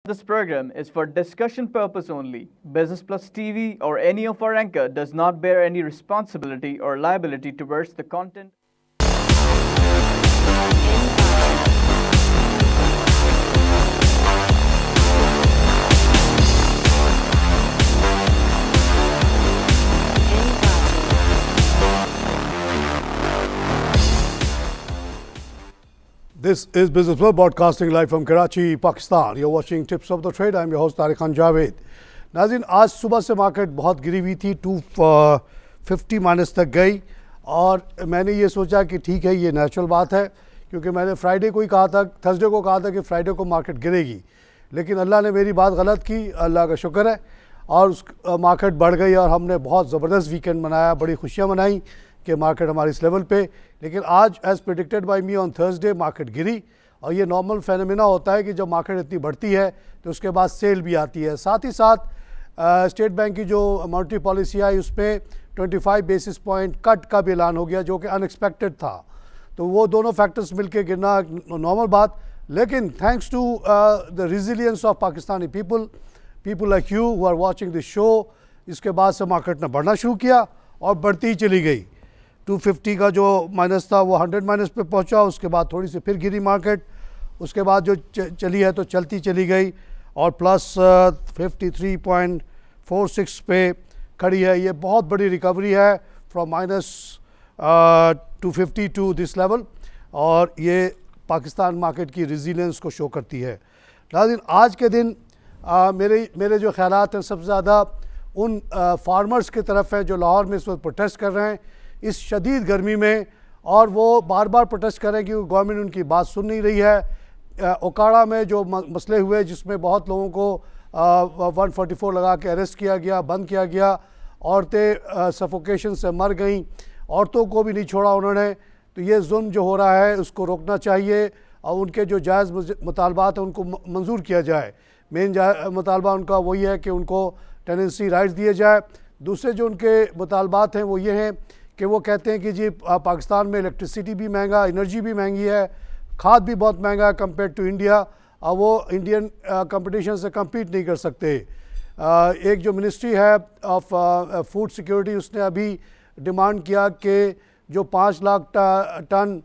This program is for discussion purpose only. Business Plus TV or any of our anchor does not bear any responsibility or liability towards the content. This is Business Plus broadcasting live from Karachi, Pakistan. You're watching Tips of the Trade. I'm your host Tariq Khan Javed. नाज़रीन, आज सुबह से market बहुत गिरी हुई थी, 250 minus तक गई और मैंने ये सोचा कि ठीक है, ये नेचुरल बात है क्योंकि मैंने फ्राइडे को ही कहा था, थर्सडे को कहा था कि फ्राइडे को मार्केट गिरेगी, लेकिन अल्लाह ने मेरी बात गलत की, अल्लाह का शुक्र है और मार्केट बढ़ गई और हमने बहुत ज़बरदस्त वीकेंड मनाया, बड़ी खुशियाँ मनाई कि मार्केट हमारे इस लेवल पे। लेकिन आज as predicted by me on Thursday market गिरी और ये नॉर्मल फेनोमेना होता है कि जब मार्केट इतनी बढ़ती है तो उसके बाद सेल भी आती है। साथ ही साथ स्टेट बैंक की जो मॉनेटरी पॉलिसी आई उसमें 25 बेसिस पॉइंट कट का भी ऐलान हो गया जो कि अनएक्सपेक्टेड था, तो वो दोनों फैक्टर्स मिलके गिरना नॉर्मल बात। लेकिन thanks to the resilience of Pakistani people like you who are watching this show, इसके बाद से मार्केट ने बढ़ना शुरू किया और बढ़ती ही चली गई। 250 का जो माइनस था वो 100 माइनस पे पहुंचा, उसके बाद थोड़ी सी फिर गिरी मार्केट, उसके बाद जो चली है तो चलती चली गई और प्लस 53.46 पे खड़ी है। ये बहुत बड़ी रिकवरी है from minus 250 to this level और ये पाकिस्तान मार्केट की रेजिलियंस को शो करती है। नाज़रीन, आज के दिन मेरे जो ख्यालात हैं सबसे ज़्यादा उन फार्मर्स की तरफ है जो लाहौर में इस वक्त प्रोटेस्ट कर रहे हैं इस शदीद गर्मी में, और वो बार बार प्रोटेस्ट कर रहे हैं कि गवर्नमेंट उनकी बात सुन नहीं रही है। ओकाड़ा में जो मसले हुए जिसमें बहुत लोगों को 144 लगा के अरेस्ट किया गया, बंद किया गया, औरतें सफोकेशन से मर गईं, औरतों को भी नहीं छोड़ा उन्होंने। तो ये जुल्म जो हो रहा है उसको रोकना चाहिए और उनके जो जायज़ मुतालबात हैं उनको मंजूर किया जाए। मेन मुतालबा उनका वही है कि उनको टेनेंसी राइट्स दिए जाए। दूसरे जो उनके मुतालबात हैं वो ये हैं कि वो कहते हैं कि जी पाकिस्तान में इलेक्ट्रिसिटी भी महंगा, एनर्जी भी महंगी है, खाद भी बहुत महंगा है कंपेयर टू इंडिया, और वो इंडियन कंपटीशन से कम्पीट नहीं कर सकते। एक जो मिनिस्ट्री है ऑफ फूड सिक्योरिटी उसने अभी डिमांड किया कि जो 5 लाख टन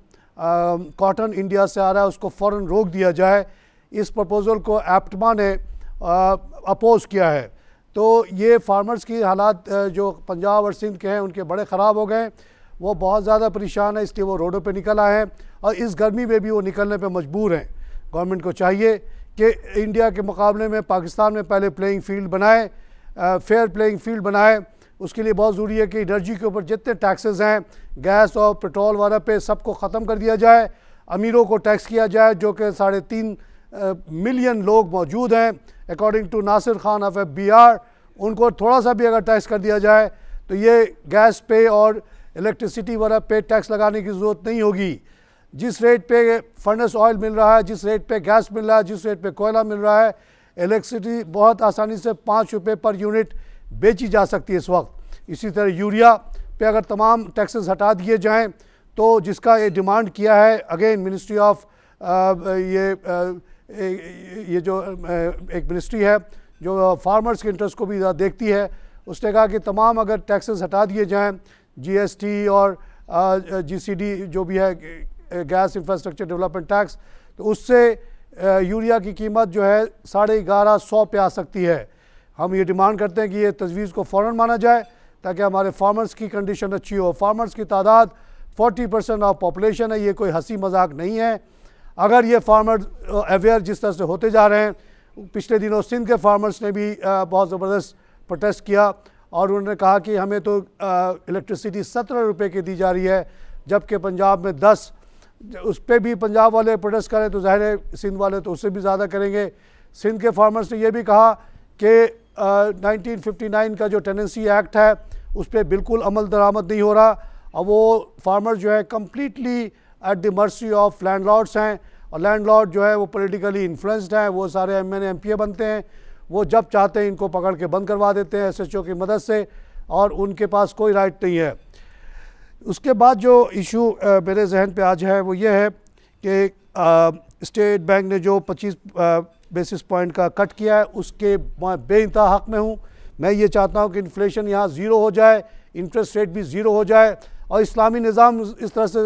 कॉटन इंडिया से आ रहा है उसको फ़ौरन रोक दिया जाए। इस प्रपोज़ल को एप्टमा ने अपोज़ किया है। तो ये फार्मर्स की हालात जो पंजाब और सिंध के हैं उनके बड़े ख़राब हो गए, वो बहुत ज़्यादा परेशान है, इसलिए वो रोडों पे निकल आए हैं और इस गर्मी में भी वो निकलने पे मजबूर हैं। गवर्नमेंट को चाहिए कि इंडिया के मुकाबले में पाकिस्तान में पहले प्लेइंग फील्ड बनाए, फेयर प्लेइंग फील्ड बनाए। उसके लिए बहुत ज़रूरी है कि एनर्जी के ऊपर जितने टैक्सेस हैं, गैस और पेट्रोल वगैरह पे सबको ख़त्म कर दिया जाए। अमीरों को टैक्स किया जाए जो कि 3.5 मिलियन लोग मौजूद हैं according to Nasir Khan of FBR। उनको थोड़ा सा भी अगर टैक्स कर दिया जाए तो ये गैस पे और इलेक्ट्रिसिटी वगैरह पे टैक्स लगाने की ज़रूरत नहीं होगी। जिस रेट पे फर्नेस ऑयल मिल रहा है, जिस रेट पे गैस मिल रहा है, जिस रेट पे कोयला मिल रहा है, इलेक्ट्रिसिटी बहुत आसानी से 5 रुपये पर यूनिट बेची जा सकती है इस वक्त। इसी तरह यूरिया पे अगर तमाम टैक्सेस हटा दिए जाएँ तो जिसका ये डिमांड किया है अगेन मिनिस्ट्री ऑफ ये जो एक मिनिस्ट्री है जो फार्मर्स के इंटरेस्ट को भी देखती है, उसने कहा कि तमाम अगर टैक्सेस हटा दिए जाएँ, GST और GCD जो भी है गैस इंफ्रास्ट्रक्चर डेवलपमेंट टैक्स, तो उससे यूरिया की कीमत जो है 1150 पे आ सकती है। हम ये डिमांड करते हैं कि ये तजवीज़ को फ़ौरन माना जाए ताकि हमारे फार्मर्स की कंडीशन अच्छी हो। फार्मर्स की तादाद 40% ऑफ पॉपुलेशन है, ये कोई हंसी मजाक नहीं है। अगर ये फार्मर अवेयर जिस तरह से होते जा रहे हैं, पिछले दिनों सिंध के फार्मर्स ने भी बहुत ज़बरदस्त प्रोटेस्ट किया और उन्होंने कहा कि हमें तो इलेक्ट्रिसिटी 17 रुपये की दी जा रही है जबकि पंजाब में 10, उस पर भी पंजाब वाले प्रोटेस्ट करें तो ज़ाहिर है सिंध वाले तो उससे भी ज़्यादा करेंगे। सिंध के फार्मर्स ने यह भी कहा कि 1959 का जो टेनेंसी एक्ट है उस पर बिल्कुल अमल दरामद नहीं हो रहा और वो फार्मर जो है completely at the mercy of landlords हैं और लैंडलॉर्ड जो है वो पॉलिटिकली इन्फ्लुएंस्ड हैं, वो सारे MNA MPA बनते हैं, वो जब चाहते हैं इनको पकड़ के बंद करवा देते हैं SHO की मदद से और उनके पास कोई राइट नहीं है। उसके बाद जो इशू मेरे जहन पे आज है वो ये है कि स्टेट बैंक ने जो बेसिस पॉइंट का कट किया है, उसके मैं बेइंतहा हक में हूँ। मैं ये चाहता हूँ कि इन्फ्लेशन यहाँ ज़ीरो हो जाए, इंटरेस्ट रेट भी ज़ीरो हो जाए और इस्लामी निज़ाम इस तरह से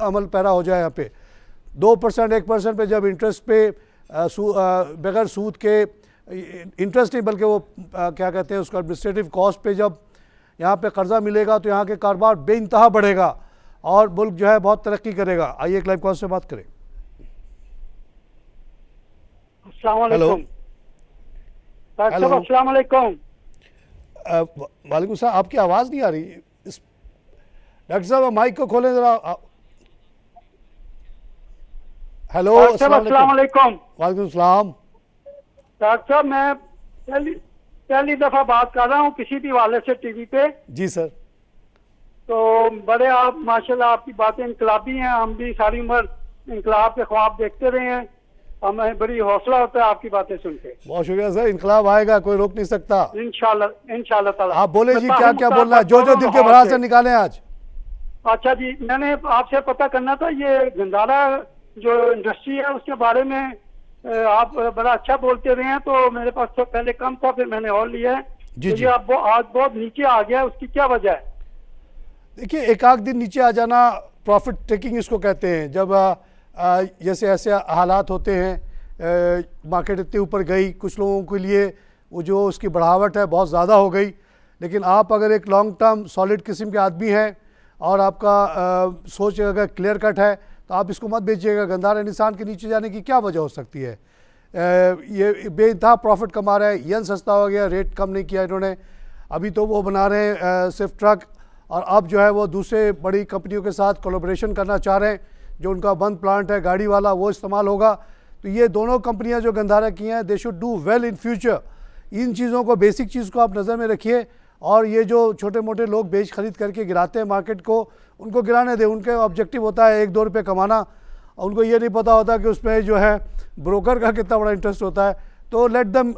अमल पैरा हो जाए। यहाँ पे 2% 1% पे जब इंटरेस्ट पे बगैर सूद के इंटरेस्ट नहीं बल्कि वो क्या कहते हैं उसका एडमिनिस्ट्रेटिव कॉस्ट पे जब यहाँ पे कर्जा मिलेगा तो यहाँ के कारोबार बेइंतहा बढ़ेगा और मुल्क जो है बहुत तरक्की करेगा। आइए एक लाइव कॉल से बात करें। हेलो हेलो अस्सलाम वालेकुम। वालेकुम सलाम। आपकी आवाज़ नहीं आ रही। डॉक्टर साहब माइक को खोलें ज़रा। हेलो अस्सलाम वालेकुम। वालेकुम सलाम। डॉक्टर साहब मैं पहली दफा बात कर रहा हूँ किसी भी हवाले से टीवी पे। जी सर। तो बड़े आप माशाल्लाह आपकी बातें इनकलाबी हैं। हम भी सारी उम्र इनकलाब के ख्वाब देखते रहे हैं। हमें बड़ी हौसला होता है आपकी बातें सुन के। बहुत शुक्रिया सर। इनकलाब आएगा, कोई रोक नहीं सकता। इंशाल्लाह ताला। आप बोले जी क्या क्या बोलना है, जो जो दिल के भरास से निकालें आज। अच्छा जी, मैंने आपसे पता करना था ये गंदारा जो इंडस्ट्री है उसके बारे में आप बड़ा अच्छा बोलते रहे हैं। तो मेरे पास तो पहले कम था, फिर मैंने और लिया है। जी तो जी। ये अब आज बहुत नीचे आ गया है, उसकी क्या वजह है? देखिए एक आध दिन नीचे आ जाना प्रॉफिट टेकिंग इसको कहते हैं। जब जैसे ऐसे हालात होते हैं, मार्केट इतने ऊपर गई, कुछ लोगों के लिए वो जो उसकी बढ़ावट है बहुत ज़्यादा हो गई। लेकिन आप अगर एक लॉन्ग टर्म सॉलिड किस्म के आदमी हैं और आपका सोच अगर क्लियर कट है तो आप इसको मत बेचिएगा। गंदारा निशान के नीचे जाने की क्या वजह हो सकती है? ये बेइंतहा प्रॉफिट कमा रहा है। यन सस्ता हो गया, रेट कम नहीं किया इन्होंने। अभी तो वो बना रहे हैं सिर्फ ट्रक, और अब जो है वो दूसरे बड़ी कंपनियों के साथ कोलैबोरेशन करना चाह रहे हैं। जो उनका बंद प्लांट है गाड़ी वाला वो इस्तेमाल होगा। तो ये दोनों कंपनियां जो गंदारा की हैं they should do well in future. इन चीज़ों को, बेसिक चीज़ को आप नज़र में रखिए। और ये जो छोटे मोटे लोग बेच खरीद करके गिराते हैं मार्केट को, उनको गिराने दें। उनके ऑब्जेक्टिव होता है 1-2 रुपये कमाना, और उनको ये नहीं पता होता कि उसमें जो है ब्रोकर का कितना बड़ा इंटरेस्ट होता है। तो let them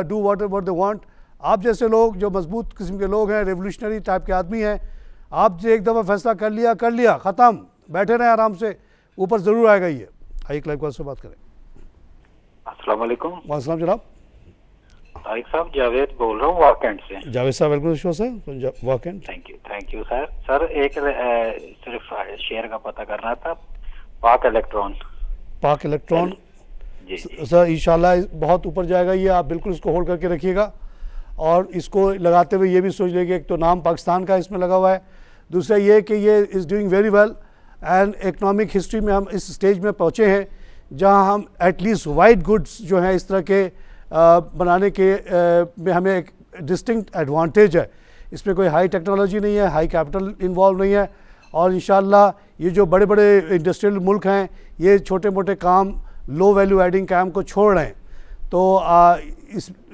do what they want. आप जैसे लोग जो मजबूत किस्म के लोग हैं, रेवोल्यूशनरी टाइप के आदमी हैं, आप जो एक दफ़ा फैसला कर लिया ख़त्म, बैठे रहें आराम से, ऊपर ज़रूर आएगा ये। आइए लाइव कॉल से बात करें। अस्सलाम वालेकुम। वालेकुम जनाब। तारिक साहब जावेद बोल रहा हूँ वाकेंड से। जावेद साहब वेलकम शो सर। वाकेंड। Thank you sir. सर एक सिर्फ शेयर का पता करना था, पाक इलेक्ट्रॉन जी सर इंशाल्लाह बहुत ऊपर जाएगा ये। आप बिल्कुल इसको होल्ड करके रखिएगा। और इसको लगाते हुए ये भी सोच लेंगे, एक तो नाम पाकिस्तान का इसमें लगा हुआ है, दूसरा ये कि ये is doing very well. And economic history में हम इस स्टेज में पहुँचे हैं जहाँ हम एटलीस्ट वाइट गुड्स जो हैं इस तरह के बनाने के में हमें एक डिस्टिंक्ट एडवांटेज है। इसमें कोई हाई टेक्नोलॉजी नहीं है, हाई कैपिटल इन्वॉल्व नहीं है। और इंशाल्लाह ये जो बड़े बड़े इंडस्ट्रियल मुल्क हैं ये छोटे मोटे काम, लो वैल्यू एडिंग काम को छोड़ रहे हैं। तो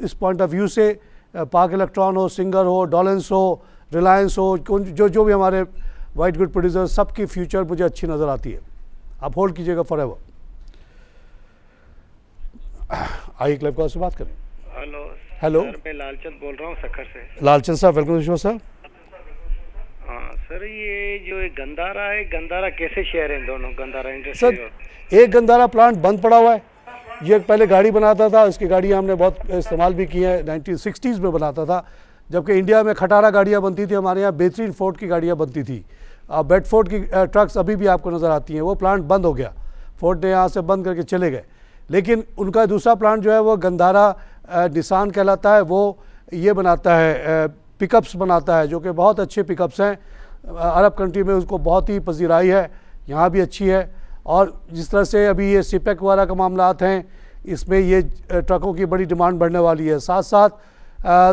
इस पॉइंट ऑफ व्यू से पाक इलेक्ट्रॉन हो, सिंगर हो, डॉलेंस हो, रिलायंस हो, जो भी हमारे वाइट गुड प्रोड्यूसर, सबकी फ्यूचर मुझे अच्छी नज़र आती है। आप होल्ड कीजिएगा फॉर एवर। आइए क्लब कॉल से बात करें। हेलो सर, मैं लालचंद बोल रहा हूँ सखर से। लालचंद साहब वेलकम शो सर। हाँ सर, ये जो एक गंदारा है, गंदारा कैसे शेयर है इन दोनों, गंदारा सर इंडस्ट्री? एक गंदारा प्लांट बंद पड़ा हुआ है। ये पहले गाड़ी बनाता था, इसकी गाड़ियाँ हमने बहुत इस्तेमाल भी की है, 1960s में बनाता था। जबकि इंडिया में खटारा गाड़ियाँ बनती थी, हमारे यहाँ बेहतरीन फोर्ड की गाड़ियाँ बनती थी। बेडफोर्ड की ट्रक्स अभी भी आपको नज़र आती हैं। वो प्लांट बंद हो गया, फोर्ड ने यहाँ से बंद करके चले गए। लेकिन उनका दूसरा प्लांट जो है वो गंदारा निसान कहलाता है। वो ये बनाता है पिकअप्स बनाता है, जो कि बहुत अच्छे पिकअप्स हैं। अरब कंट्री में उसको बहुत ही पजीराई है, यहाँ भी अच्छी है। और जिस तरह से अभी ये सिपेक वगैरह का मामलात हैं, इसमें ये ट्रकों की बड़ी डिमांड बढ़ने वाली है। साथ साथ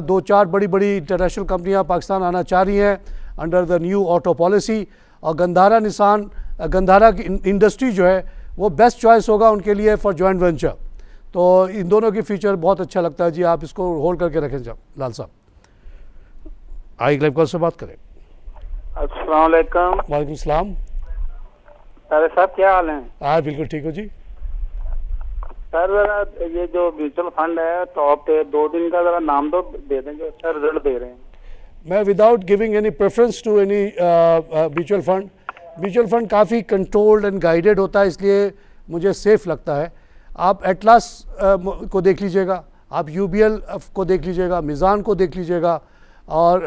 2-4 बड़ी इंटरनेशनल कंपनियाँ पाकिस्तान आना चाह रही हैं under the new auto policy. और गंदारा की इंडस्ट्री जो है वो बेस्ट चॉइस होगा उनके लिए फॉर जॉइंट वेंचर। तो इन दोनों की फीचर बहुत अच्छा लगता है जी। आप इसको होल्ड करके रखें जब लाल साहब। आई लाइव कॉल से बात करें। अस्सलाम वालेकुम। वालेकुम सलाम। अरे साहब क्या हाल है? हाँ बिल्कुल ठीक हो जी। सर जरा ये जो म्यूचुअल फंड है टॉप पे 2 दिन का जरा नाम दो दे दें जो सर रिजल्ट दे रहे हैं। मैं without giving any preference to any mutual fund काफ़ी कंट्रोल्ड एंड गाइडेड होता है, इसलिए मुझे सेफ़ लगता है। आप एटलास को देख लीजिएगा, आप यूबीएल को देख लीजिएगा, मिज़ान को देख लीजिएगा और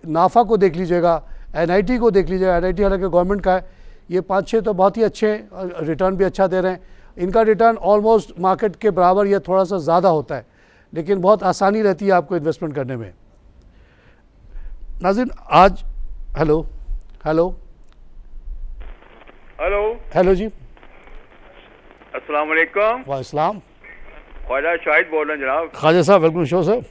नाफा को देख लीजिएगा, एनआईटी को देख लीजिएगा। एनआईटी हालांकि गवर्नमेंट का है। ये 5-6 तो बहुत ही अच्छे हैं, रिटर्न भी अच्छा दे रहे हैं। इनका रिटर्न ऑलमोस्ट मार्केट के बराबर या थोड़ा सा ज़्यादा होता है, लेकिन बहुत आसानी रहती है आपको इन्वेस्टमेंट करने में। नाज़रीन आज हेलो हेलो हेलो हेलो जी, अस्सलाम वालेकुम। वालेकुम। ख्वाजा शाहिद बोल रहे हैं जनाब। Khwaja Sahab welcome show sir.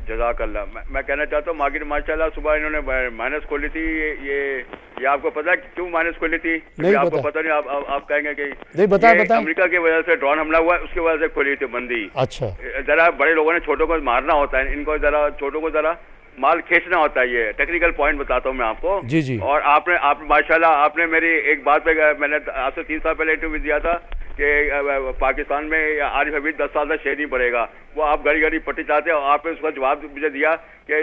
जज़ाकल्लाह। मैं कहना चाहता हूँ मार्केट माशाल्लाह सुबह इन्होंने माइनस खोली थी। ये आपको पता है क्यों माइनस खोली थी? नहीं आपको पता नहीं। आप कहेंगे कि नहीं, बताएं। अमेरिका की वजह से ड्रोन हमला हुआ, उसकी वजह से खोली थी बंदी। अच्छा, जरा बड़े लोगों ने छोटों को मारना होता है, इनको जरा छोटों को जरा माल खींचना होता है। ये टेक्निकल पॉइंट बताता हूँ मैं आपको। जी जी। और आपने माशाल्लाह आपने मेरी एक बात पे, मैंने आपसे 3 साल पहले इंटरव्यू दिया था कि पाकिस्तान में आरिफ हबीब 10 साल तक शेयर नहीं पड़ेगा। वो आप घड़ी घड़ी पट्टी चाहते हो। आपने उसका जवाब मुझे दिया कि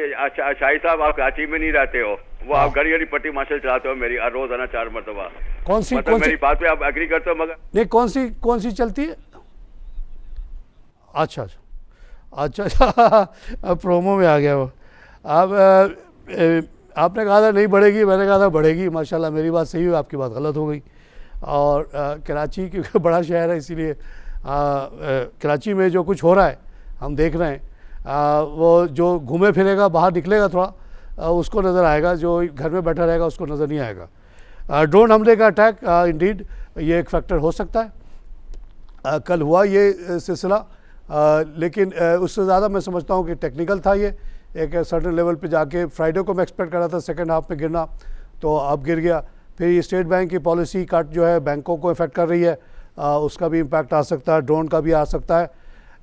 शाही साहब आप कराची में नहीं रहते हो, वो आप घड़ी घड़ी पट्टी माशा चलाते हो मेरी रोजाना 4 मरतबा। कौन सी मेरी बात पे आप एग्री करते हो? मगर नहीं, कौन सी चलती है? अच्छा, प्रोमो में आ गया वो। आपने कहा था नहीं बढ़ेगी, मैंने कहा था बढ़ेगी। माशाल्लाह मेरी बात सही हुई, आपकी बात गलत हो गई। और कराची क्योंकि बड़ा शहर है, इसीलिए कराची में जो कुछ हो रहा है हम देख रहे हैं। वो जो घूमे फिरेगा बाहर निकलेगा थोड़ा उसको नज़र आएगा, जो घर में बैठा रहेगा उसको नज़र नहीं आएगा। ड्रोन हमले का अटैक इंडीड ये एक फैक्टर हो सकता है। कल हुआ ये सिलसिला, लेकिन उससे ज़्यादा मैं समझता हूँ कि टेक्निकल था। ये एक सर्टेन लेवल पे जाके फ्राइडे को मैं एक्सपेक्ट कर रहा था सेकंड हाफ में गिरना, तो अब गिर गया। फिर ये स्टेट बैंक की पॉलिसी कट जो है बैंकों को इफेक्ट कर रही है, उसका भी इम्पैक्ट आ सकता है, ड्रोन का भी आ सकता है।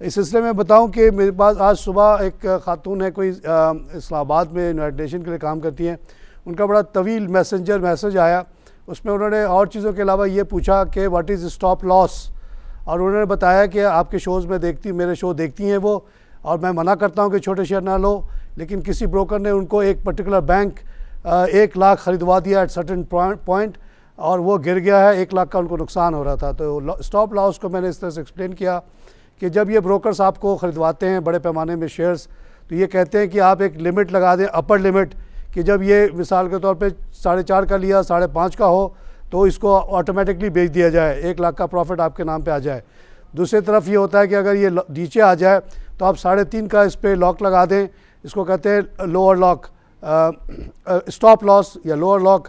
इस सिलसिले में बताऊं कि मेरे पास आज सुबह एक खातून है, कोई इस्लामाबाद में यूनाइटेड नेशन के लिए काम करती हैं। उनका बड़ा तवील मैसेज आया। उसमें उन्होंने और चीज़ों के अलावा ये पूछा कि व्हाट इज़ स्टॉप लॉस, और उन्होंने बताया कि आपके शोज़ में मेरे शो देखती हैं वो, और मैं मना करता हूँ कि छोटे शेयर ना लो, लेकिन किसी ब्रोकर ने उनको एक पर्टिकुलर बैंक 1 लाख ख़रीदवा दिया एट सर्टेन पॉइंट, और वो गिर गया है। 1 लाख का उनको नुकसान हो रहा था। तो स्टॉप लॉस को मैंने इस तरह से एक्सप्लेन किया कि जब ये ब्रोकर्स आपको ख़रीदवाते हैं बड़े पैमाने में शेयर्स, तो ये कहते हैं कि आप एक लिमिट लगा दें, अपर लिमिट, कि जब ये मिसाल के तौर पे 4.5 का लिया, 5.5 का हो, तो इसको ऑटोमेटिकली बेच दिया जाए, 1 लाख का प्रॉफिट आपके नाम पे आ जाए। दूसरी तरफ ये होता है कि अगर ये नीचे आ जाए तो आप 3.5 का इस पर लॉक लगा दें, इसको कहते हैं लोअर लॉक, स्टॉप लॉस या लोअर लॉक।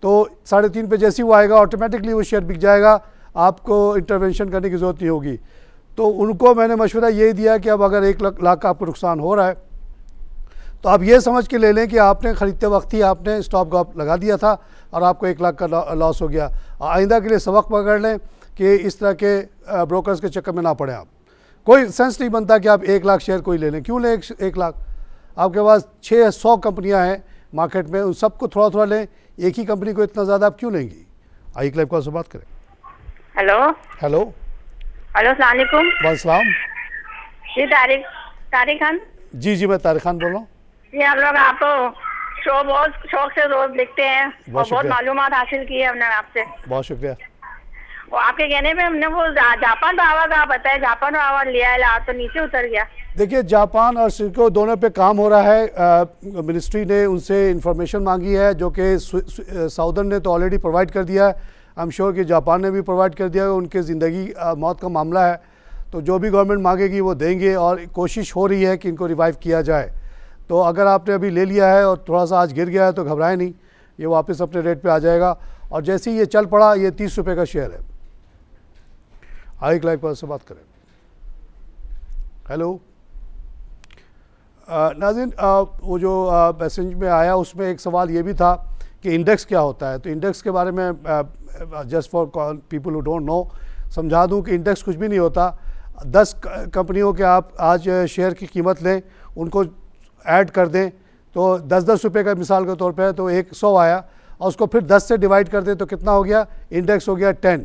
तो 3.5 पे जैसे ही वो आएगा ऑटोमेटिकली वो शेयर बिक जाएगा, आपको इंटरवेंशन करने की ज़रूरत नहीं होगी। तो उनको मैंने मशवरा ये दिया कि अब अगर 1 लाख का आपको नुकसान हो रहा है तो आप ये समझ के ले लें कि आपने ख़रीदते वक्त ही आपने स्टॉप गॉप लगा दिया था और आपको 1 लाख का लॉस हो गया। आइंदा के लिए सबक पकड़ लें कि इस तरह के ब्रोकर्स के चक्कर में ना पड़े आप। कोई सेंस नहीं बनता कि आप 1 लाख शेयर कोई ले लें। क्यों लें 1 लाख? आपके पास 600 कंपनियां हैं मार्केट में, उन सबको थोड़ा थोड़ा लें। एक ही कंपनी को इतना ज़्यादा आप क्यों लेंगी? आइए क्लाइव कॉल से बात करें। हेलो हेलो अस्सलाम वालेकुम। वालेकुम। जी तारिक खान। जी मैं तारिक खान बोल रहा हूँ। जी हम लोग आपको शो बहुत शौक से रोज देखते हैं और बहुत शुक्रिया। मालूमात हासिल की है हमने आपसे। बहुत शुक्रिया। और आपके कहने पे हमने वो जापान बावा का बताया, जापान बावा लिया तो नीचे उतर गया। देखिए जापान और सिडको दोनों पे काम हो रहा है। मिनिस्ट्री ने उनसे इंफॉर्मेशन मांगी है जो कि साउदर्न ने तो ऑलरेडी प्रोवाइड कर दिया है। आई एम श्योर कि जापान ने भी प्रोवाइड कर दिया है। उनके ज़िंदगी मौत का मामला है, तो जो भी गवर्नमेंट मांगेगी वो देंगे और कोशिश हो रही है कि इनको रिवाइव किया जाए। तो अगर आपने अभी ले लिया है और थोड़ा सा आज गिर गया है तो घबराए नहीं, ये वापस अपने रेट पे आ जाएगा। और जैसे ही ये चल पड़ा, ये 30 रुपये का शेयर है। आइए क्लाइव कॉल से बात करें। हेलो नाज़रीन, वो जो मैसेज में आया उसमें एक सवाल ये भी था कि इंडेक्स क्या होता है। तो इंडेक्स के बारे में just for people who don't know समझा दूं कि इंडेक्स कुछ भी नहीं होता। 10 कंपनियों के आप आज शेयर की कीमत लें, उनको ऐड कर दें तो 10-10 रुपये का मिसाल के तौर पे तो 100 आया, और उसको फिर 10 से डिवाइड कर दें तो कितना हो गया? इंडेक्स हो गया 10।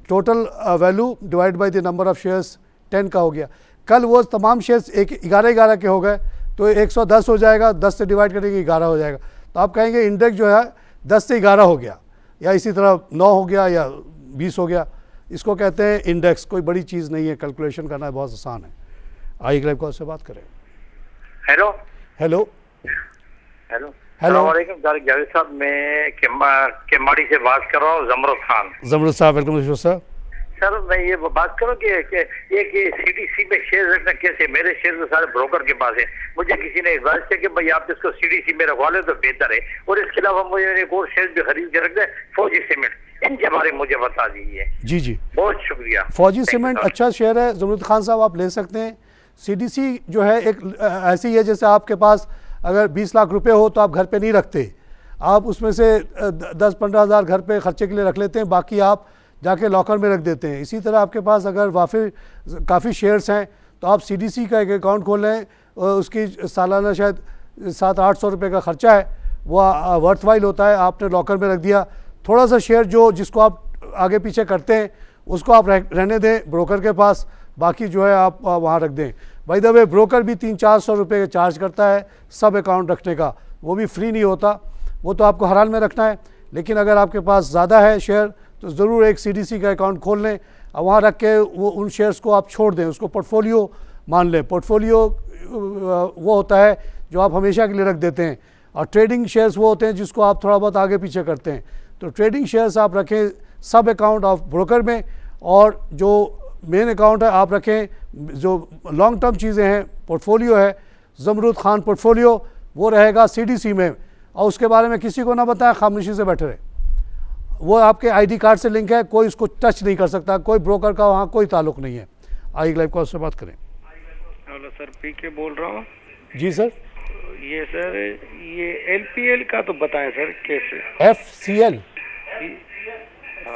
Total value divide by the number of shares 10 का हो गया। कल वो तमाम शेयर्स 11 के हो गए तो 110 हो जाएगा, 10 से डिवाइड करेंगे 11 हो जाएगा। तो आप कहेंगे इंडेक्स जो है 10 से 11 हो गया, या इसी तरह 9 हो गया या 20 हो गया। इसको कहते हैं इंडेक्स, कोई बड़ी चीज़ नहीं है, कैलकुलेशन करना बहुत आसान है। आइए लाइव कॉल से बात करें। Hello hello hello hello Javed साहब, मैं केमाड़ी से बात कर रहा हूँ, जमरुद खान। जमरुद साहब, वेलकम सर। सर मैं ये बात करूँ कि ये सीडीसी में शेयर रखना कैसे, मेरे शेयर तो सारे ब्रोकर के पास है, मुझे किसी ने एडवाइस किया कि भाई आप इसको सीडीसी में रखवा ले तो बेहतर है, और इसके अलावा मुझे एक और शेयर भी खरीद के रख दे, फौजी सीमेंट, इनके बारे में मुझे बता दीजिए। जी जी, बहुत शुक्रिया। फौजी सीमेंट अच्छा शेयर है जमरुद खान साहब, आप ले सकते हैं। सीडीसी जो है एक ऐसी है जैसे आपके पास अगर 20 लाख रुपए हो तो आप घर पे नहीं रखते, आप उसमें से 10-15 हज़ार घर पे खर्चे के लिए रख लेते हैं, बाकी आप जाके लॉकर में रख देते हैं। इसी तरह आपके पास अगर काफ़ी शेयर्स हैं तो आप सीडीसी का एक अकाउंट खोल लें, उसकी सालाना शायद 700-800 रुपये का ख़र्चा है, वो वर्थवाइल होता है, आपने लॉकर में रख दिया। थोड़ा सा शेयर जिसको आप आगे पीछे करते हैं उसको आप रहने दें ब्रोकर के पास, बाकी जो है आप वहाँ रख दें। बाय द वे ब्रोकर भी 300-400 रुपये चार्ज करता है सब अकाउंट रखने का, वो भी फ्री नहीं होता, वो तो आपको हराल में रखना है। लेकिन अगर आपके पास ज़्यादा है शेयर तो ज़रूर एक सीडीसी का अकाउंट खोल लें और वहाँ रख के वो उन शेयर्स को आप छोड़ दें, उसको पोर्टफोलियो मान लें। पोर्टफोलियो वो होता है जो आप हमेशा के लिए रख देते हैं, और ट्रेडिंग शेयर्स वो होते हैं जिसको आप थोड़ा बहुत आगे पीछे करते हैं। तो ट्रेडिंग शेयर्स आप रखें सब अकाउंट ऑफ ब्रोकर में, और जो मेन अकाउंट है आप रखें जो लॉन्ग टर्म चीज़ें हैं, पोर्टफोलियो है जमरुद खान पोर्टफोलियो, वो रहेगा सीडीसी में, और उसके बारे में किसी को ना बताएं, खामोशी से बैठे रहे। वो आपके आईडी कार्ड से लिंक है, कोई उसको टच नहीं कर सकता, कोई ब्रोकर का वहाँ कोई ताल्लुक नहीं है। आइए लाइव कॉल से बात करें। हेलो सर, पीके बोल रहा हूँ। जी सर। ये सर ये एलपीएल का तो बताएं सर कैसे। FCL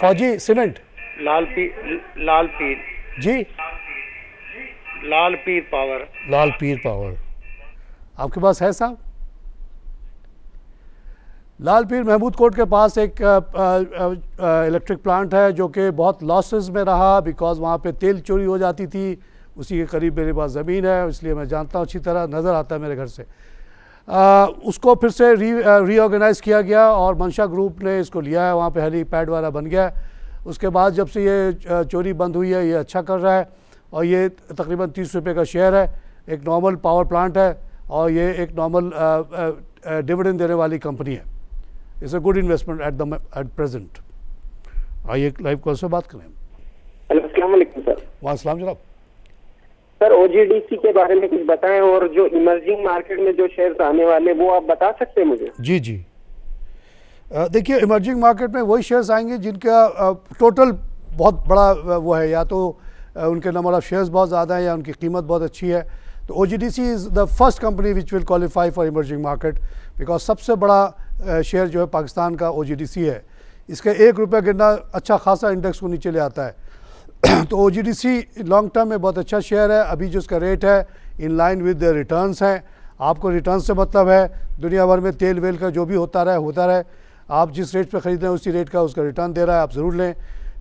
फौजी सीमेंट, लाल पीर जी, लाल पीर पावर आपके पास है साहब? लाल पीर महमूद कोट के पास एक इलेक्ट्रिक प्लांट है जो कि बहुत लॉसेस में रहा, बिकॉज वहाँ पे तेल चोरी हो जाती थी। उसी के करीब मेरे पास ज़मीन है, इसलिए मैं जानता हूँ अच्छी तरह, नज़र आता है मेरे घर से। उसको फिर से रीऑर्गेनाइज़ किया गया और मंशा ग्रुप ने इसको लिया है, वहाँ पे हेलीपैड वाला बन गया है। उसके बाद जब से ये चोरी बंद हुई है, ये अच्छा कर रहा है, और ये तकरीबन 30 रुपये का शेयर है। एक नॉर्मल पावर प्लांट है और ये एक नॉर्मल डिविडेंड देने वाली कंपनी है। It's a good investment at present. आइए लाइव कॉल से बात करें। हेलो, अस्सलाम वालेकुम सर। वालेकुम जनाब। सर OGDC के बारे में कुछ बताएं, और जो इमर्जिंग मार्केट में जो शेयर्स आने वाले वो आप बता सकते हैं मुझे? जी जी, देखिए इमर्जिंग मार्केट में वही शेयर्स आएंगे जिनका टोटल बहुत बड़ा वो है, या तो उनके नंबर ऑफ शेयर्स बहुत ज़्यादा है या उनकी कीमत बहुत अच्छी है। तो OGDC is the first company which will qualify for emerging market, because सबसे बड़ा शेयर जो है पाकिस्तान का OGDC है। इसके 1 रुपया गिरना अच्छा खासा इंडेक्स को नीचे ले आता है। तो OGDC लॉन्ग टर्म में बहुत अच्छा शेयर है। अभी जो इसका रेट है in line with the returns हैं। आपको रिटर्न से मतलब है दुनिया भर में तेल वेल का जो भी होता रहे, आप जिस रेट पे ख़रीद रहे हैं उसी रेट का उसका रिटर्न दे रहा है, आप ज़रूर लें।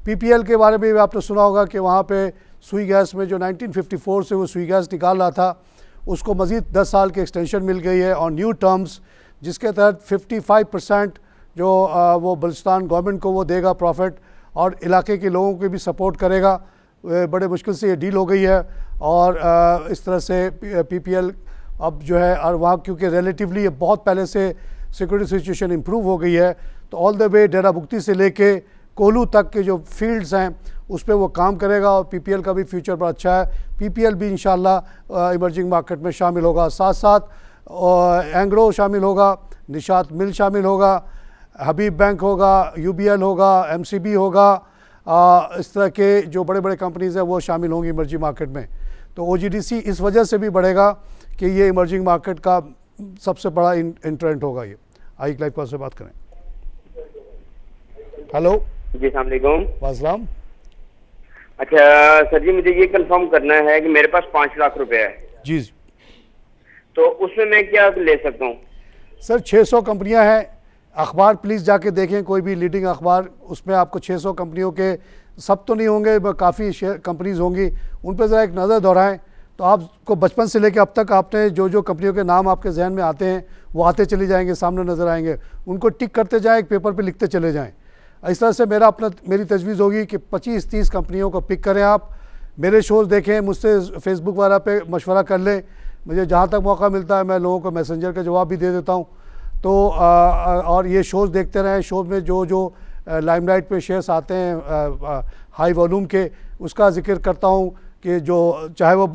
PPL के बारे में भी आपने सुना होगा कि वहाँ पे सुई गैस में जो 1954 से वो सुई गैस निकाल रहा था, उसको मज़ीद 10 साल की एक्सटेंशन मिल गई है और न्यू टर्म्स, जिसके तहत 55% जो वो बलूचिस्तान गवर्नमेंट को वो देगा प्रॉफिट, और इलाके के लोगों को भी सपोर्ट करेगा। बड़े मुश्किल से ये डील हो गई है, और इस तरह से PPL अब जो है, और वहाँ क्योंकि रिलेटिवली ये बहुत पहले से सिक्योरिटी सिचुएशन इम्प्रूव हो गई है, तो ऑल द वे डेरा बुक्ती से लेके कोहलू तक के जो फील्ड्स हैं उस पर वो काम करेगा, और PPL का भी फ्यूचर बड़ा अच्छा है। PPL भी इंशाल्लाह इमर्जिंग मार्केट में शामिल होगा, साथ साथ एंग्रो शामिल होगा, निशात मिल शामिल होगा, हबीब बैंक होगा, UBL होगा, MCB होगा, इस तरह के जो बड़े बड़े कंपनीज़ हैं वो शामिल होंगी इमर्जिंग मार्केट में। तो OGDC इस वजह से भी बढ़ेगा कि ये इमर्जिंग मार्केट का सबसे बड़ा इंट्रेंट होगा ये। आइए लाइव कॉल से बात करें। हेलो जी, अस्सलाम वालेकुम। वासलाम। अच्छा सर जी, मुझे ये कंफर्म करना है कि मेरे पास 5 लाख रुपए है जी, तो उसमें मैं क्या ले सकता हूँ? सर 600 कंपनियां हैं। अखबार प्लीज़ जाके देखें, कोई भी लीडिंग अखबार, उसमें आपको 600 कंपनियों के, सब तो नहीं होंगे, काफ़ी कंपनीज़ होंगी, उन पर ज़रा एक नज़र दोहराएं। तो आपको बचपन से लेकर अब तक आपने जो कंपनियों के नाम आपके जहन में आते हैं वो आते चले जाएंगे, सामने नज़र आएंगे, उनको टिक करते जाएं, एक पेपर पे लिखते चले जाएं। इस तरह से मेरी तजवीज़ होगी कि 25-30 कंपनियों को पिक करें आप, मेरे शोज़ देखें, मुझसे फेसबुक वगैरह पे मशवरा कर लें। मुझे जहाँ तक मौका मिलता है मैं लोगों को मैसेंजर का जवाब भी दे देता हूँ। तो और ये शोज़ देखते रहें। शो में जो लाइमलाइट पे शेयर्स आते हैं हाई वॉल्यूम के, उसका जिक्र करता हूँ कि जो चाहे वो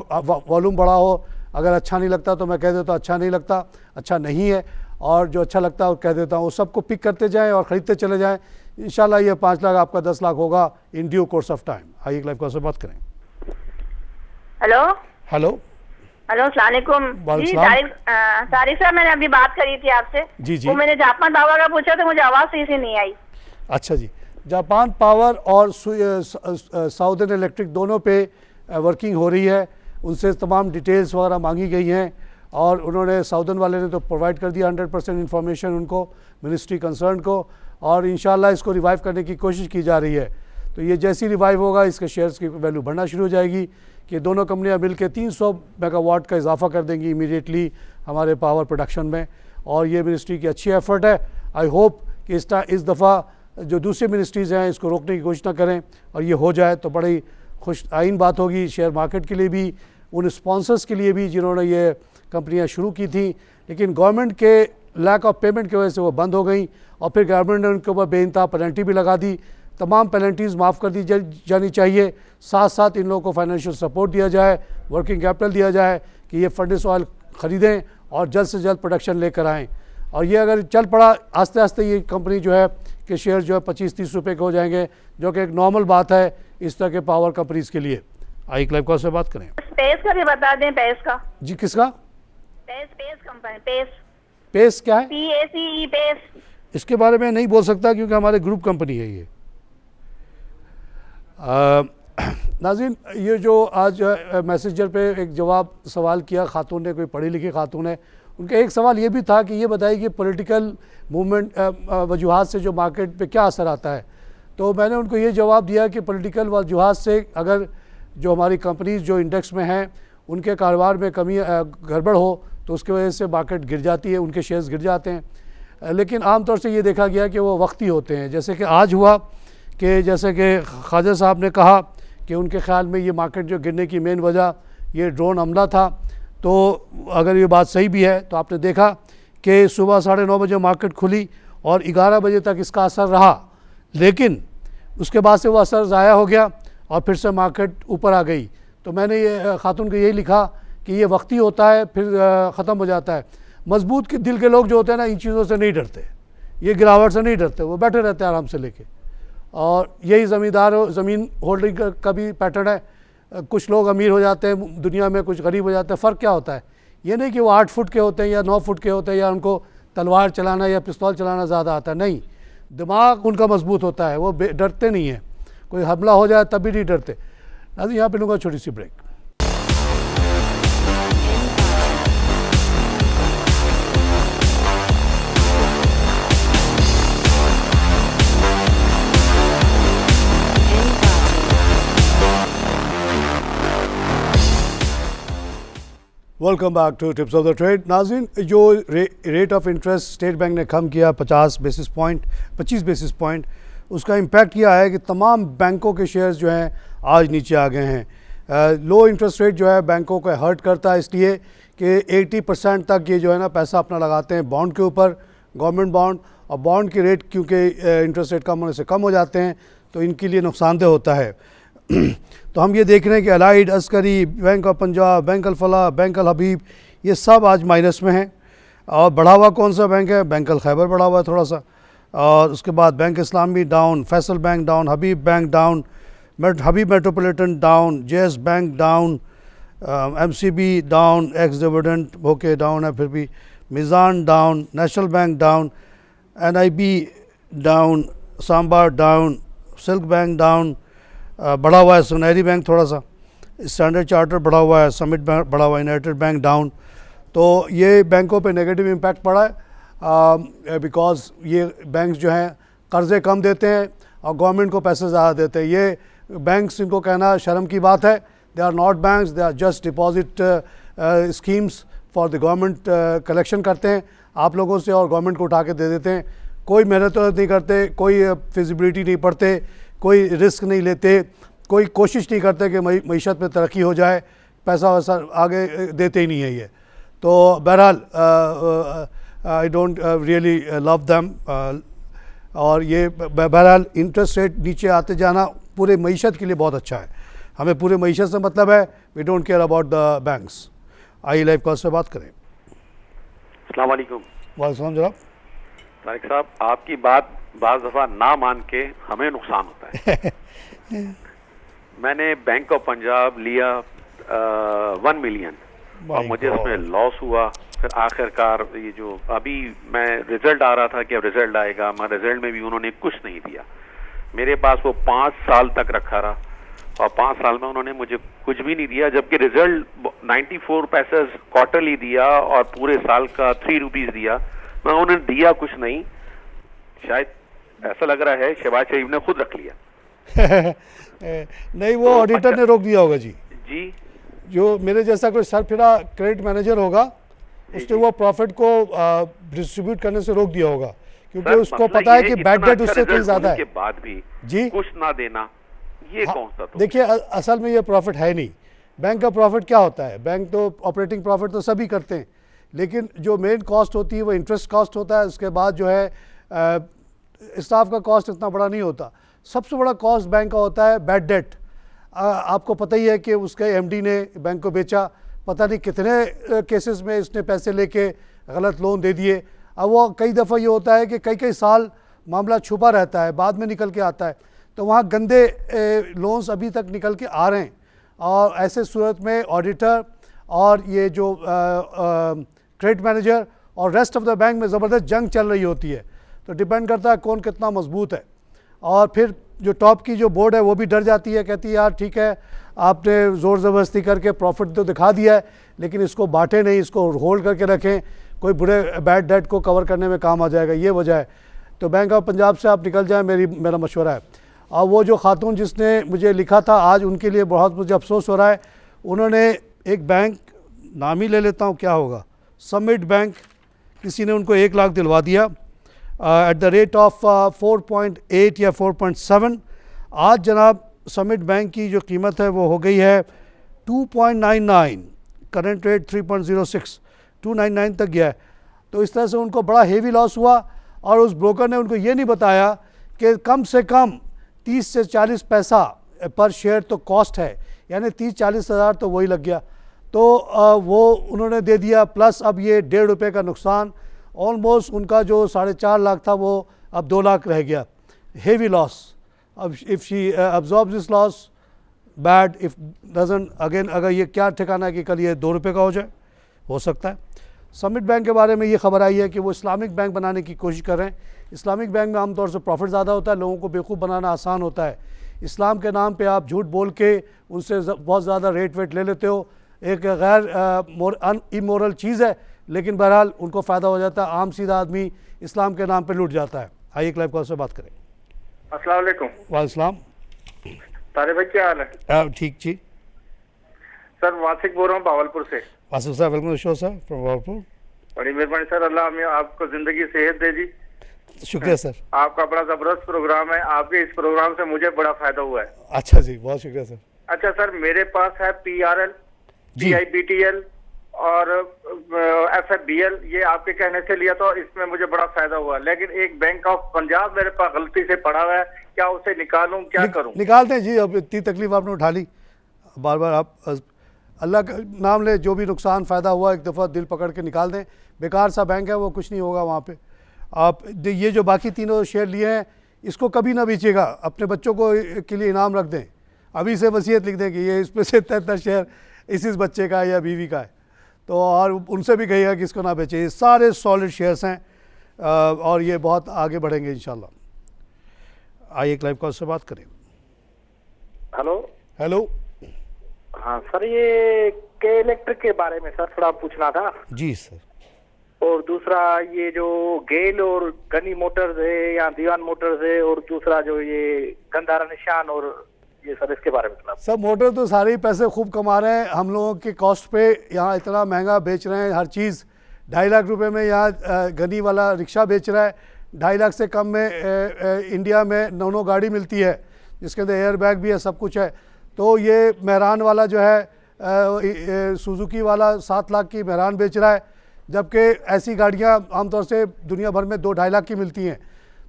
वॉल्यूम बड़ा हो, अगर अच्छा नहीं लगता तो मैं कह देता हूँ अच्छा नहीं लगता, अच्छा नहीं है, और जो अच्छा लगता है वो कह देता हूँ। उस सबको पिक करते जाएँ और ख़रीदते चले जाएँ। इंशाल्लाह ये 5 लाख आपका 10 लाख होगा in due course of time. आइए एक लाइव कॉल से बात करें। हेलो हेलो हेलो, अस्सलाम वालेकुम जी। तारिक साहब, मैंने अभी बात करी थी आपसे। जी। वो मैंने जापान पावर का पूछा तो मुझे आवाज़ सही से नहीं आई। अच्छा जी, जापान पावर और साउदर्न इलेक्ट्रिक दोनों पे वर्किंग हो रही है। उनसे तमाम डिटेल्स वगैरह मांगी गई हैं और उन्होंने साउदर्न वाले ने तो प्रोवाइड कर दिया 100% इन्फॉर्मेशन उनको, मिनिस्ट्री कंसर्न को, और इंशाल्लाह इसको रिवाइव करने की कोशिश की जा रही है। तो ये जैसी रिवाइव होगा इसके शेयर्स की वैल्यू बढ़ना शुरू हो जाएगी कि दोनों कंपनियां मिलकर 300 मेगावाट का इजाफा कर देंगी इमीडिएटली हमारे पावर प्रोडक्शन में, और ये मिनिस्ट्री की अच्छी एफर्ट है। आई होप कि इस दफ़ा जो दूसरी मिनिस्ट्रीज़ हैं इसको रोकने की कोशिश ना करें और ये हो जाए तो बड़ी खुश आइन बात होगी शेयर मार्केट के लिए भी, उन स्पॉन्सर्स के लिए भी जिन्होंने ये कंपनियां शुरू की थी, लेकिन गवर्नमेंट के लैक ऑफ पेमेंट की वजह से वो बंद हो गई और फिर गवर्नमेंट ने उनके ऊपर बेइंतहा पेनल्टी भी लगा दी। तमाम पेनल्टीज़ माफ़ कर दी जानी चाहिए। साथ साथ इन लोगों को फाइनेंशियल सपोर्ट दिया जाए, वर्किंग कैपिटल दिया जाए कि ये फर्नेस ऑयल ख़रीदें और जल्द से जल्द प्रोडक्शन लेकर आएँ। और ये अगर चल पड़ा आस्ते आस्ते ये कंपनी जो है कि शेयर जो है 25-30 रुपये के हो जाएंगे, जो कि एक नॉर्मल बात है इस तरह के पावर कंपनीज़ के लिए। आइए लाइव कॉल से बात करें। पेस का भी बता दें। पेस का जी, किसका? Pace company. पेस क्या है? PACE pace. इसके बारे में नहीं बोल सकता क्योंकि हमारे ग्रुप कंपनी है ये। नाज़रीन, ये जो आज मैसेंजर पे एक सवाल किया खातून ने, कोई पढ़ी लिखी खातून है, उनका एक सवाल ये भी था कि ये बताइए कि पॉलिटिकल मूवमेंट वजूहात से जो मार्केट पे क्या असर आता है। तो मैंने उनको ये जवाब दिया कि पॉलिटिकल वजूहात से अगर जो हमारी कंपनीज जो इंडेक्स में हैं उनके कारोबार में कमी गड़बड़ हो तो उसकी वजह से मार्केट गिर जाती है, उनके शेयर्स गिर जाते हैं। लेकिन आमतौर से ये देखा गया कि वो वक्ती होते हैं। जैसे कि आज हुआ कि जैसे कि ख्वाजा साहब ने कहा कि उनके ख़्याल में ये मार्केट जो गिरने की मेन वजह ये ड्रोन हमला था। तो अगर ये बात सही भी है तो आपने देखा कि सुबह 9:30 बजे मार्केट खुली और 11 बजे तक इसका असर रहा, लेकिन उसके बाद से वो असर ज़ाया हो गया और फिर से मार्केट ऊपर आ गई। तो मैंने ये खातून को यही लिखा कि ये वक्ती होता है, फिर ख़त्म हो जाता है। मजबूत के दिल के लोग जो होते हैं ना, इन चीज़ों से नहीं डरते, ये गिरावट से नहीं डरते, वो बैठे रहते हैं आराम से लेके। और यही ज़मीन होल्डिंग का भी पैटर्न है। कुछ लोग अमीर हो जाते हैं दुनिया में, कुछ गरीब हो जाते हैं। फ़र्क क्या होता है? ये नहीं कि वो 8 फुट के होते हैं या 9 फुट के होते हैं या उनको तलवार चलाना या पिस्तौल चलाना ज़्यादा आता है। नहीं, दिमाग उनका मजबूत होता है, वो डरते नहीं हैं। कोई हमला हो जाए तब भी नहीं डरते। नाज़रीन, यहाँ पे लूँगा छोटी सी break. Welcome back to tips of the trade. नाज़रीन, जो rate of interest state bank ने कम किया 25 बेसिस पॉइंट, उसका इम्पैक्ट यह है कि तमाम बैंकों के शेयर्स जो हैं आज नीचे आ गए हैं। लो इंटरेस्ट रेट जो है बैंकों को हर्ट करता है, इसलिए कि 80% तक ये जो है ना पैसा अपना लगाते हैं बॉन्ड के ऊपर, गवर्नमेंट बॉन्ड, और बॉन्ड की रेट क्योंकि इंटरेस्ट रेट कम होने से कम हो जाते हैं तो इनके लिए नुकसानदेह होता है। तो हम ये देख रहे हैं कि Allied, Askari, bank of Punjab, bank Al Falah, bank Al Habib, ये सब आज माइनस में हैं। और बढ़ा हुआ कौन सा बैंक है? बैंक अल खैबर बढ़ा हुआ है थोड़ा सा, और उसके बाद bank Islami down, Faysal bank down, Habib bank down, Habib metropolitan down, JS bank down, MCB down, ex dividend होके डाउन है फिर भी, Meezan down, national bank down, NIB down, Samba down, silk bank down, बढ़ा हुआ है सुनहरी बैंक थोड़ा सा, स्टैंडर्ड चार्टर बढ़ा हुआ है, समिट बैंक बढ़ा हुआ है, यूनाइटेड बैंक डाउन। तो ये बैंकों पे नेगेटिव इम्पैक्ट पड़ा है बिकॉज़ ये बैंक जो हैं कर्ज़े कम देते हैं और गवर्नमेंट को पैसे ज़्यादा देते हैं। ये बैंक्स, इनको कहना शर्म की बात है। They are not banks, they are just deposit schemes for the government. Collection करते हैं आप लोगों से और गवर्नमेंट को उठा के दे देते हैं। कोई मेहनत नहीं करते, कोई फिजिबिलिटी नहीं पढ़ते, कोई रिस्क नहीं लेते, कोई कोशिश नहीं करते कि मईशत में तरक्की हो जाए, पैसा वैसा आगे देते ही नहीं है ये। तो बहरहाल I don't really love them. और ये बहरहाल इंटरेस्ट रेट नीचे आते जाना पूरे मईशत के लिए बहुत अच्छा है। हमें पूरे मईशत से मतलब है, we don't care about the banks. आई लाइफ कॉल से बात करें। अस्सलाम वालेकुम। वालेकुम जनाब। तारिक साहब, आपकी बात बाज़ दफ़ा ना मान के हमें नुकसान होता है। मैंने बैंक ऑफ पंजाब लिया 1 मिलियन और मुझे उसमें लॉस हुआ। फिर आखिरकार ये जो अभी मैं रिजल्ट आ रहा था कि अब रिजल्ट आएगा, मगर रिजल्ट में भी उन्होंने कुछ नहीं दिया। मेरे पास वो 5 साल तक रखा रहा और 5 साल में उन्होंने मुझे कुछ भी नहीं दिया, जबकि रिजल्ट 94 पैसे क्वार्टरली दिया और पूरे साल का 3 रुपीज़ दिया, मगर उन्होंने दिया कुछ नहीं। शायद ऐसा लग रहा है शहबाज शरीफ ने खुद रख लिया। नहीं, वो ऑडिटर ने रोक दिया होगा जी। जी, जो मेरे जैसा कोई सरफिरा क्रेडिट मैनेजर होगा उसने वो प्रॉफिट को डिस्ट्रीब्यूट करने से रोक दिया होगा, क्योंकि उसको पता है कि बैड डेट उससे कहीं ज़्यादा है। के बाद भी जी कुछ ना देना, ये कौन सा? तो देखिए, असल में ये प्रॉफिट है नहीं। बैंक का प्रॉफिट क्या होता है? बैंक तो ऑपरेटिंग प्रॉफिट तो सभी करते हैं, लेकिन जो मेन कॉस्ट होती है वो इंटरेस्ट कॉस्ट होता है। उसके बाद जो है स्टाफ का कॉस्ट इतना बड़ा नहीं होता। सबसे बड़ा कॉस्ट बैंक का होता है बैड डेट। आपको पता ही है कि उसके एमडी ने बैंक को बेचा, पता नहीं कितने केसेस में इसने पैसे लेके गलत लोन दे दिए। अब वो कई दफ़ा ये होता है कि कई साल मामला छुपा रहता है, बाद में निकल के आता है। तो वहाँ गंदे लोन्स अभी तक निकल के आ रहे हैं, और ऐसे सूरत में ऑडिटर और ये जो क्रेडिट मैनेजर और रेस्ट ऑफ द बैंक में ज़बरदस्त जंग चल रही होती है। तो डिपेंड करता है कौन कितना मजबूत है। और फिर जो टॉप की जो बोर्ड है वो भी डर जाती है, कहती है यार ठीक है, आपने ज़ोर ज़बरदस्ती करके प्रॉफिट तो दिखा दिया है, लेकिन इसको बांटे नहीं, इसको होल्ड करके रखें, कोई बुरे बैड डेट को कवर करने में काम आ जाएगा, ये वजह है। तो बैंक ऑफ पंजाब से आप निकल जाएं, मेरा मशवरा है। और वो जो खातून जिसने मुझे लिखा था, आज उनके लिए बहुत मुझे अफसोस हो रहा है। उन्होंने एक बैंक, नाम ही ले लेता हूँ क्या होगा, समिट बैंक, किसी ने उनको 1 लाख दिलवा दिया एट द रेट ऑफ 4.8 या 4.7। आज जनाब समिट बैंक की जो कीमत है वो हो गई है 2.99, करंट रेट 3.06, 299 तक गया है। तो इस तरह से उनको बड़ा हेवी लॉस हुआ, और उस ब्रोकर ने उनको ये नहीं बताया कि कम से कम 30 से 40 पैसा पर शेयर तो कॉस्ट है, यानी 30-40 हज़ार तो वही लग गया। तो वो उन्होंने दे दिया, प्लस अब ये 1.5 रुपये का नुकसान। ऑलमोस्ट उनका जो 4.5 लाख था वो अब 2 लाख रह गया। Heavy loss. अब if she absorb this loss bad, if doesn't again, अगर ये क्या ठिकाना है कि कल ये 2 रुपये का हो जाए, हो सकता है। समिट बैंक के बारे में ये खबर आई है कि वो इस्लामिक बैंक बनाने की कोशिश कर रहे हैं। इस्लामिक बैंक में आमतौर से प्रॉफिट ज़्यादा होता है, लोगों को बेवकूफ़ बनाना आसान होता है। इस्लाम के नाम पे आप झूठ बोल के उनसे बहुत ज़्यादा रेट वेट ले लेते हो, एक गैर इमोरल चीज़ है, लेकिन बहरहाल उनको फ़ायदा हो जाता है। आम सीधा आदमी इस्लाम के नाम पे लूट जाता है। आइए एक लाइव कॉल से बात करें। अस्सलाम वालेकुम। वालेकुम। तारे भाई क्या हाल है? ठीक जी सर, वासिक बोल रहा हूँ भावलपुर से। वासिक साहब, welcome show sir from Bahawalpur. बड़ी मेहरबानी सर, अल्लाह हमें आपको ज़िंदगी सेहत दे जी। शुक्रिया सर। आपका बड़ा ज़बरदस्त प्रोग्राम है, आपके इस प्रोग्राम से मुझे बड़ा फ़ायदा हुआ है। अच्छा जी, बहुत शुक्रिया सर। अच्छा सर, मेरे पास है PRL, PIBTL और FFBL, ये आपके कहने से लिया तो इसमें मुझे बड़ा फायदा हुआ। लेकिन एक बैंक ऑफ पंजाब मेरे पास गलती से पड़ा हुआ है, क्या उसे निकालूं, क्या करूं? निकालते हैं जी, अब इतनी तकलीफ आपने उठा ली, बार बार आप अल्लाह का नाम ले, जो भी नुकसान फ़ायदा हुआ एक दफ़ा दिल पकड़ के निकाल दें। बेकार सा बैंक है वो, कुछ नहीं होगा वहाँ पे। आप ये जो बाकी तीनों शेयर लिए हैं इसको कभी ना बेचिएगा, अपने बच्चों को के लिए इनाम रख दें, अभी से वसीयत लिख दें कि ये इसमें से इतना शेयर इस बच्चे का है या बीवी का है। तो और उनसे भी कहिएगा कि इसको ना बेचें। ये सारे सॉलिड शेयर्स हैं और ये बहुत आगे बढ़ेंगे इंशाल्लाह। आइए एक लाइव कॉल से बात करें। Hello hello. हाँ सर, ये के इलेक्ट्रिक के बारे में सर थोड़ा पूछना था। जी सर। और दूसरा ये जो गेल और गनी मोटर्स है या दीवान मोटर्स है, और दूसरा जो ये गंदारा निशान और ये सर इसके बारे में थोड़ा। सब मोटर तो सारे ही पैसे खूब कमा रहे हैं, हम लोगों के कॉस्ट पे यहाँ इतना महंगा बेच रहे हैं हर चीज़। 2.5 लाख रुपए में यहाँ गनी वाला रिक्शा बेच रहा है, 2.5 लाख से कम में इंडिया में 9 गाड़ी मिलती है, जिसके अंदर एयर बैग भी है, सब कुछ है। तो ये मेहरान वाला जो है सुजुकी वाला 7 लाख की मेहरान बेच रहा है, जबकि ऐसी गाड़ियां आमतौर से दुनिया भर में 2-2.5 लाख की मिलती हैं।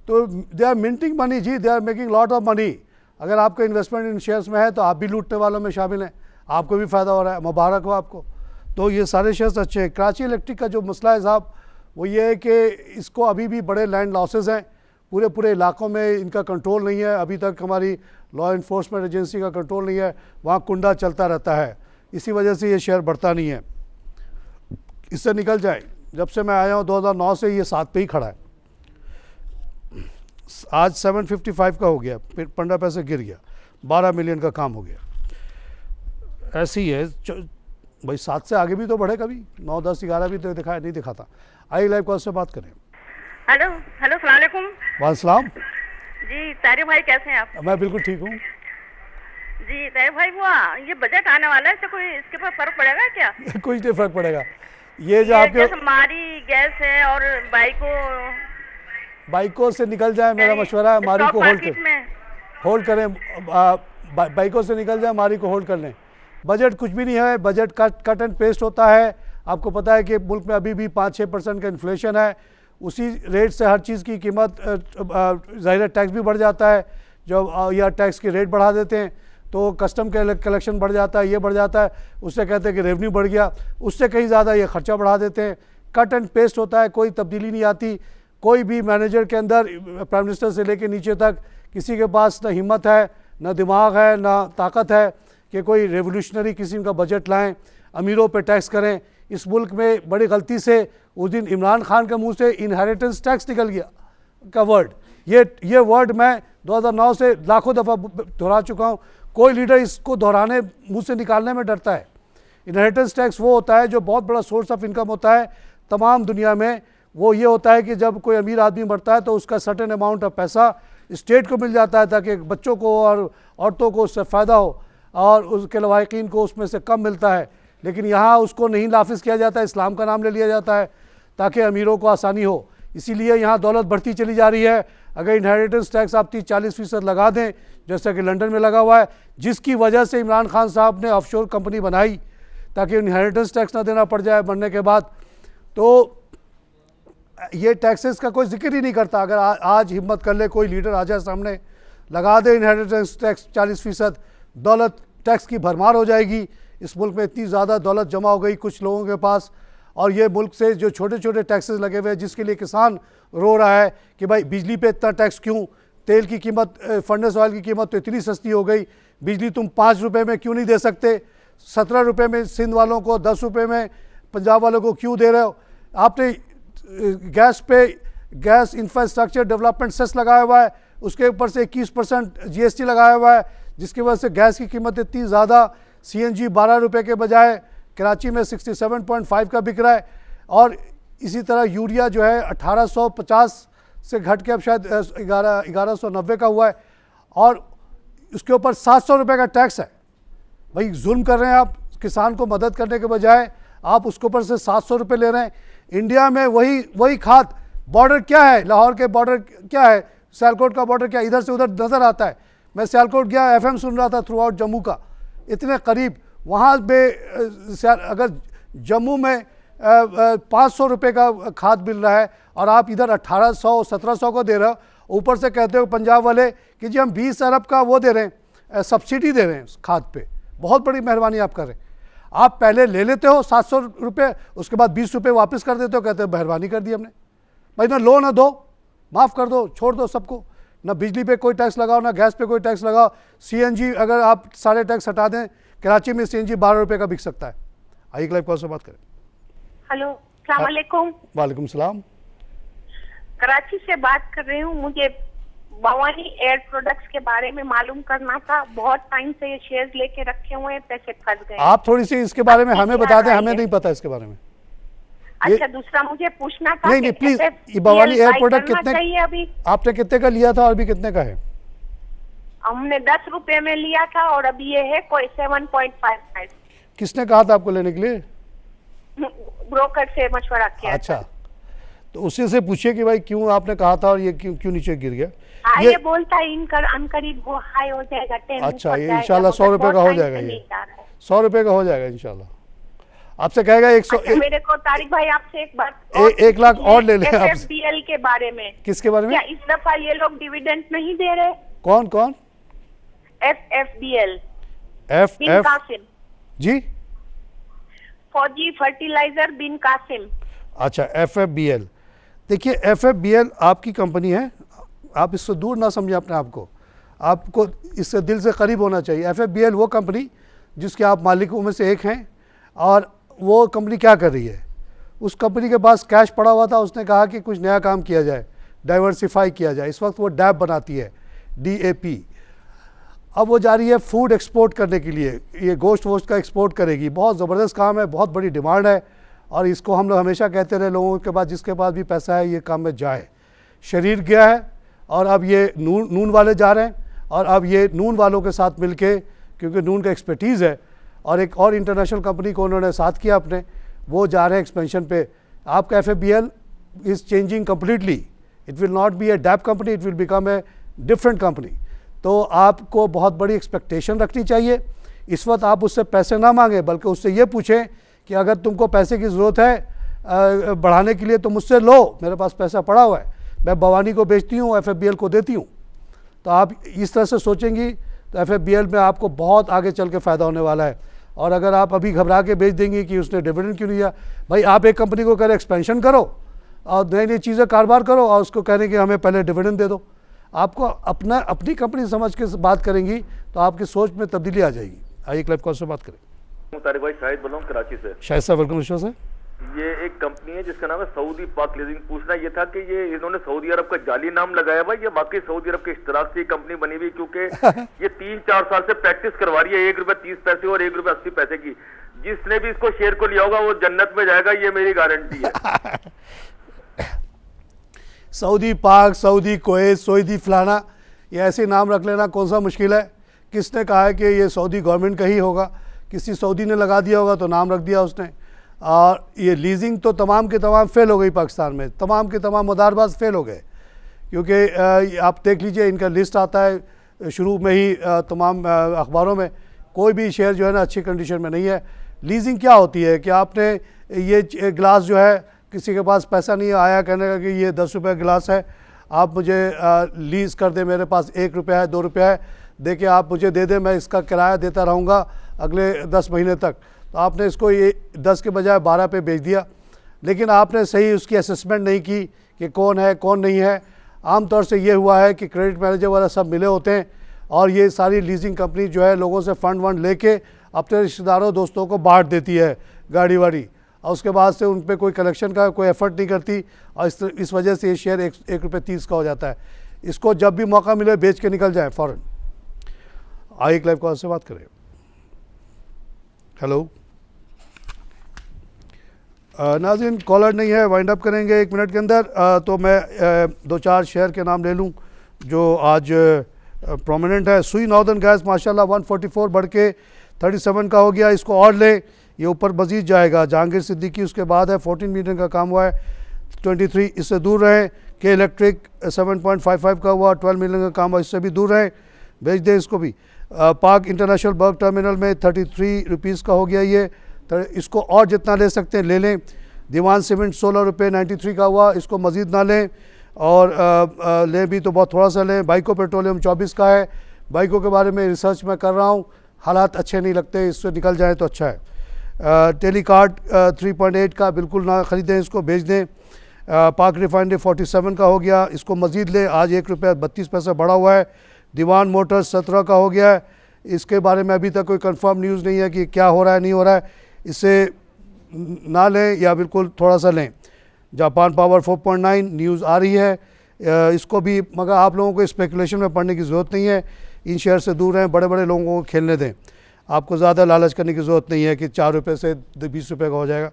तो दे आर मिंटिंग मनी जी, they are making lot of money. अगर आपका इन्वेस्टमेंट इन शेयर्स में है तो आप भी लूटने वालों में शामिल हैं, आपको भी फ़ायदा हो रहा है, मुबारक हो आपको। तो ये सारे शेयर्स अच्छे हैं। कराची इलेक्ट्रिक का जो मसला है साहब वो ये है कि इसको अभी भी बड़े लैंड लॉसेस हैं, पूरे इलाकों में इनका कंट्रोल नहीं है। अभी तक हमारी लॉ इन्फोर्समेंट एजेंसी का कंट्रोल नहीं है, वहाँ कुंडा चलता रहता है, इसी वजह से ये शेयर बढ़ता नहीं है। इससे निकल जाए, जब से मैं आया हूँ 2009 से ये 7 पे ही खड़ा है, आज 755 का हो गया, फिर 15 पैसे गिर गया, 12 मिलियन का काम हो गया। ऐसे ही है भाई, 7 से आगे भी तो बढ़े, कभी 9, 10, 11 भी तो दिखाया नहीं दिखाता। आई लाइव कॉल से बात करें। हेलो हेलो, सलाम अलैकुम। वालेकुम जी तारिक भाई, कैसे हैं आप? मैं बिल्कुल ठीक हूँ जी तारिक भाई, वो ये बजट आने वाला है, इससे कोई इसके ऊपर फर्क पड़ेगा क्या? कुछ नहीं फर्क पड़ेगा। ये जो आपके मारी गैस है और बाइकों से निकल जाए, मेरा मशवरा है मारी को होल्ड करें, बाइकों से निकल जाए, मारी को होल्ड कर लें। बजट कुछ भी नहीं है, बजट कट एंड पेस्ट होता है। आपको पता है कि मुल्क में अभी भी 5-6% का इन्फ्लेशन है, उसी रेट से हर चीज़ की कीमत, ज़ाहिर टैक्स भी बढ़ जाता है। जब या टैक्स की रेट बढ़ा देते हैं तो कस्टम कलेक्शन बढ़ जाता है, ये बढ़ जाता है, उससे कहते हैं कि रेवेन्यू बढ़ गया, उससे कहीं ज़्यादा ये खर्चा बढ़ा देते हैं। कट एंड पेस्ट होता है, कोई तब्दीली नहीं आती। कोई भी मैनेजर के अंदर, प्राइम मिनिस्टर से लेकर नीचे तक, किसी के पास ना हिम्मत है, ना दिमाग है, ना ताकत है कि कोई रेवोल्यूशनरी किस्म का बजट लाएं, अमीरों पे टैक्स करें। इस मुल्क में बड़ी गलती से उस दिन इमरान खान के मुंह से इनहेरिटेंस टैक्स निकल गया का वर्ड। ये वर्ड मैं 2009 से लाखों दफ़ा दोहरा चुका हूँ, कोई लीडर इसको दोहराने, मुंह से निकालने में डरता है। इनहेरिटेंस टैक्स वो होता है जो बहुत बड़ा सोर्स ऑफ इनकम होता है तमाम दुनिया में। वो ये होता है कि जब कोई अमीर आदमी मरता है तो उसका सर्टेन अमाउंट ऑफ पैसा स्टेट को मिल जाता है, ताकि बच्चों को और औरतों को उससे फ़ायदा हो, और उसके लवाहिकीन को उसमें से कम मिलता है। लेकिन यहाँ उसको नहीं नाफिज किया जाता है, इस्लाम का नाम ले लिया जाता है ताकि अमीरों को आसानी हो। इसीलिए यहाँ दौलत बढ़ती चली जा रही है। अगर इनहेरिटेंस टैक्स आप 30-40% लगा दें, जैसा कि लंदन में लगा हुआ है, जिसकी वजह से इमरान खान साहब ने ऑफशोर कंपनी बनाई ताकि इनहेरिटेंस टैक्स ना देना पड़ जाए मरने के बाद, तो ये टैक्सेस का कोई जिक्र ही नहीं करता। अगर आज हिम्मत कर ले कोई लीडर आ जाए सामने, लगा दे इनहेरिटेंस टैक्स 40%, दौलत टैक्स की भरमार हो जाएगी। इस मुल्क में इतनी ज़्यादा दौलत जमा हो गई कुछ लोगों के पास, और ये मुल्क से जो छोटे छोटे टैक्सेस लगे हुए हैं, जिसके लिए किसान रो रहा है कि भाई बिजली पे इतना टैक्स क्यों, तेल की कीमत, फर्नेस ऑयल की कीमत तो इतनी सस्ती हो गई, बिजली तुम 5 रुपये में क्यों नहीं दे सकते, 17 रुपये में सिंध वालों को, 10 रुपये में पंजाब वालों को क्यों दे रहे हो। आपने गैस पे गैस इंफ्रास्ट्रक्चर डेवलपमेंट सेस लगाया हुआ है, उसके ऊपर से 21% GST लगाया हुआ है, जिसकी वजह से गैस की कीमत इतनी ज़्यादा, CNG 12 रुपये के बजाय कराची में 67.5 का बिक रहा है। और इसी तरह यूरिया जो है 1850 से घट के अब शायद 1190 का हुआ है, और उसके ऊपर 700 रुपये का टैक्स है। भाई जुल्म कर रहे हैं आप, किसान को मदद करने के बजाय आप उसके ऊपर से 700 रुपये ले रहे हैं। इंडिया में वही खाद, बॉर्डर क्या है, लाहौर के बॉर्डर क्या है, सियालकोट का बॉर्डर क्या, इधर से उधर नज़र आता है। मैं सियालकोट गया, FM सुन रहा था थ्रू आउट जम्मू का, इतने करीब। वहाँ पे अगर जम्मू में 500 रुपये का खाद मिल रहा है और आप इधर 1800-1700 को दे रहे हो, ऊपर से कहते हो पंजाब वाले कि जी हम 20 अरब का वो दे रहे हैं, सब्सिडी दे रहे हैं खाद पे। बहुत बड़ी मेहरबानी आप कर रहे हैं। आप पहले ले लेते हो 700 रुपये, उसके बाद 20 रुपये वापस कर देते हो, कहते हो मेहरबानी कर दी हमने। भाई ना लो ना दो, माफ़ कर दो, छोड़ दो सबको, ना बिजली पे कोई टैक्स लगाओ, ना गैस पे कोई टैक्स लगाओ। CNG अगर आप सारे टैक्स हटा दें, कराची में CNG 12 रुपये का बिक सकता है। आइए लाइव कॉल से बात करें। हेलो, अस्सलाम वालेकुम। वालेकुम सलाम। कराची से बात कर रही हूँ। मुझे भवानी एयर प्रोडक्ट्स के बारे में मालूम करना था। बहुत टाइम से ये शेयर्स लेके रखे हुए हैं, पैसे फंस गए। आप थोड़ी सी इसके बारे में हमें बता दें, हमें नहीं पता इसके बारे में। अच्छा, दूसरा मुझे पूछना था। नहीं प्लीज, ये भवानी एयर प्रोडक्ट कितने चाहिए अभी? आपने कितने का लिया था और अभी कितने का है? हमने 10 रुपए में लिया था और अभी ये है कोई 7.55। किसने कहा था आपको लेने के लिए? ब्रोकर से मशवरा किया। अच्छा, तो उसी से पूछिए कि भाई क्यों आपने कहा था और ये क्यों नीचे गिर गया। ये बोलता है अनकरीब वो हाई हो जाएगा 10 अच्छा, ये इंशाल्लाह 100 रुपये का हो जाएगा, ये 100 रुपये का हो जाएगा इंशाल्लाह। आपसे कहेगा 100। मेरे को तारिक भाई आपसे एक बात, 1 लाख और ले लें आप। FFBL के बारे में। किसके बारे में? क्या इस दफा ये लोग डिविडेंड नहीं दे रहे? कौन कौन? FFBL बिन कासिम जी, फौजी फर्टिलाइजर बिन कासिम। अच्छा, FFBL। देखिए FFBL आपकी कंपनी है, आप इससे दूर ना समझें अपने आप को, आपको इससे दिल से करीब होना चाहिए। FFBL वो कंपनी जिसके आप मालिकों में से एक हैं, और वो कंपनी क्या कर रही है, उस कंपनी के पास कैश पड़ा हुआ था, उसने कहा कि कुछ नया काम किया जाए, डाइवर्सिफाई किया जाए। इस वक्त वो डैप बनाती है, DAP। अब वो जा रही है फूड एक्सपोर्ट करने के लिए, ये गोश्त वोश्त का एक्सपोर्ट करेगी। बहुत ज़बरदस्त काम है, बहुत बड़ी डिमांड है, और इसको हम लोग हमेशा कहते रहे लोगों के पास, जिसके पास भी पैसा है ये काम में जाए। शरीर गया है, और अब ये नून वाले जा रहे हैं, और अब ये नून वालों के साथ मिलके, क्योंकि नून का एक्सपर्टीज़ है, और एक और इंटरनेशनल कंपनी को उन्होंने साथ किया अपने, वो जा रहे हैं एक्सपेंशन पे। आपका FFBL is changing completely, it will not be a DAP company, it will become a different company. तो आपको बहुत बड़ी एक्सपेक्टेशन रखनी चाहिए। इस वक्त आप उससे पैसे ना मांगें, बल्कि उससे ये पूछें कि अगर तुमको पैसे की ज़रूरत है बढ़ाने के लिए तो मुझसे लो, मेरे पास पैसा पड़ा हुआ है, मैं भवानी को बेचती हूँ, FFBL को देती हूँ। तो आप इस तरह से सोचेंगी तो FFBL में आपको बहुत आगे चल के फ़ायदा होने वाला है। और अगर आप अभी घबरा के बेच देंगी कि उसने डिविडेंड क्यों नहीं दिया, भाई आप एक कंपनी को कह रहे एक्सपेंशन करो और नई नई चीज़ें कारोबार करो, और उसको कह रहे कि हमें पहले डिविडेंड दे दो। आपको अपनी कंपनी समझ के बात करेंगी तो आपकी सोच में तब्दीली आ जाएगी। आइए क्लब कॉल से बात करें। तारिक भाई शाहिद बोल रहा हूँ कराची से। शाहिद साहब वेलकम शो से। ये एक कंपनी है जिसका नाम है सऊदी पाक लीजिंग। पूछना ये था कि ये इन्होंने सऊदी अरब का जाली नाम लगाया भाई, ये वाकई सऊदी अरब के इश्तराक से कंपनी बनी हुई? क्योंकि ये 3-4 साल से प्रैक्टिस करवा रही है ₹1.30 और ₹1.80 की। जिसने भी इसको शेयर को लिया होगा वो जन्नत में जाएगा, ये मेरी गारंटी है। सऊदी पाक, सऊदी कुवैत, सऊदी फलाना, ये ऐसे नाम रख लेना कौन सा मुश्किल है? किसने कहा है कि ये सऊदी गवर्नमेंट का ही होगा? किसी सऊदी ने लगा दिया होगा तो नाम रख दिया उसने। और ये लीजिंग तो तमाम के तमाम फेल हो गई पाकिस्तान में, तमाम के तमाम मदारबाज फेल हो गए। क्योंकि आप देख लीजिए इनका लिस्ट आता है शुरू में ही तमाम अखबारों में, कोई भी शेयर जो है ना अच्छी कंडीशन में नहीं है। लीजिंग क्या होती है कि आपने ये गिलास जो है, किसी के पास पैसा नहीं आया कहने का कि ये 10 रुपये गिलास है, आप मुझे लीज़ कर दें, मेरे पास 1 रुपया है 2 रुपया है, दे के आप मुझे दे दें, मैं इसका किराया देता रहूँगा अगले 10 महीने तक। तो आपने इसको ये 10 के बजाय 12 पे बेच दिया, लेकिन आपने सही उसकी असेसमेंट नहीं की कि कौन है कौन नहीं है। आमतौर से ये हुआ है कि क्रेडिट मैनेजर वाला सब मिले होते हैं, और ये सारी लीजिंग कंपनी जो है लोगों से फ़ंड वंड लेके अपने रिश्तेदारों दोस्तों को बांट देती है गाड़ी वाड़ी, और उसके बाद से उन पर कोई कलेक्शन का कोई एफर्ट नहीं करती, और इस वजह से ये शेयर ₹1.30 का हो जाता है। इसको जब भी मौका मिले बेच के निकल जाए फ़ौरन। आइए लाइव कॉल से बात करें। हेलो नाज़रीन, कॉलर नहीं है, वाइंड अप करेंगे 1 मिनट के अंदर। तो मैं 2-4 शेयर के नाम ले लूँ जो आज प्रोमिनेंट है। सुई नॉर्दर्न गैस माशाल्लाह 144 बढ़ के 37 का हो गया, इसको और ले, ये ऊपर मजीद जाएगा। जहांगीर सिद्दीकी उसके बाद है, 14 मिलियन का काम हुआ है, 23 इससे दूर रहें। के इलेक्ट्रिक 7.55 का हुआ, 12 मिलियन का काम हुआ, इससे भी दूर रहें, भेज दें इसको भी। पाक इंटरनेशनल बल्क टर्मिनल में 33 रुपीज़ का हो गया ये, इसको और जितना ले सकते हैं ले लें। दीवान सीमेंट 16 रुपये 93 का हुआ, इसको मज़ीद ना लें, और लें भी तो बहुत थोड़ा सा लें। बाइको पेट्रोलियम 24 का है, बाइकों के बारे में रिसर्च मैं कर रहा हूँ, हालात अच्छे नहीं लगते, इससे निकल जाए तो अच्छा है। टेलीकार्ट 3.8 का बिल्कुल ना ख़रीदें, इसको भेज दें। पाक रिफाइनरी 47 का हो गया, इसको मज़ीद लें, आज ₹1.32 बढ़ा हुआ है। दीवान मोटर्स 17 का हो गया है, इसके बारे में अभी तक कोई कंफर्म न्यूज़ नहीं है कि क्या हो रहा है नहीं हो रहा है, इससे ना लें या बिल्कुल थोड़ा सा लें। जापान पावर 4.9 न्यूज़ आ रही है, इसको भी, मगर आप लोगों को स्पेकुलेशन में पढ़ने की ज़रूरत नहीं है, इन शेयर से दूर रहें, बड़े बड़े लोगों को खेलने दें। आपको ज़्यादा लालच करने की ज़रूरत नहीं है कि 4 रुपये से 20 रुपये का हो जाएगा।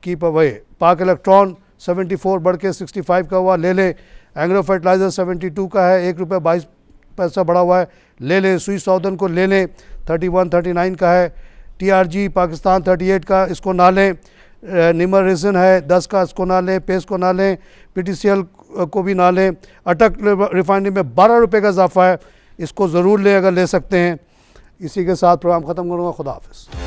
Keep away. पाक इलेक्ट्रॉन 74 बढ़ के 65 का हुआ, ले लें। एंग्रो फर्टिलाइज़र 72 का है, ₹1.22 बढ़ा हुआ है, ले लें। सुई साउदर्न को ले लें, 31-39 का है। TRG पाकिस्तान 38 का, इसको ना लें। निमर रेजिन है 10 का, इसको ना लें। पेस को ना लें, PTCL को भी ना लें। अटक रिफाइनरी में 12 रुपये का इजाफा है, इसको ज़रूर लें अगर ले सकते हैं। इसी के साथ प्रोग्राम ख़त्म करूँगा। खुदा हाफिज़।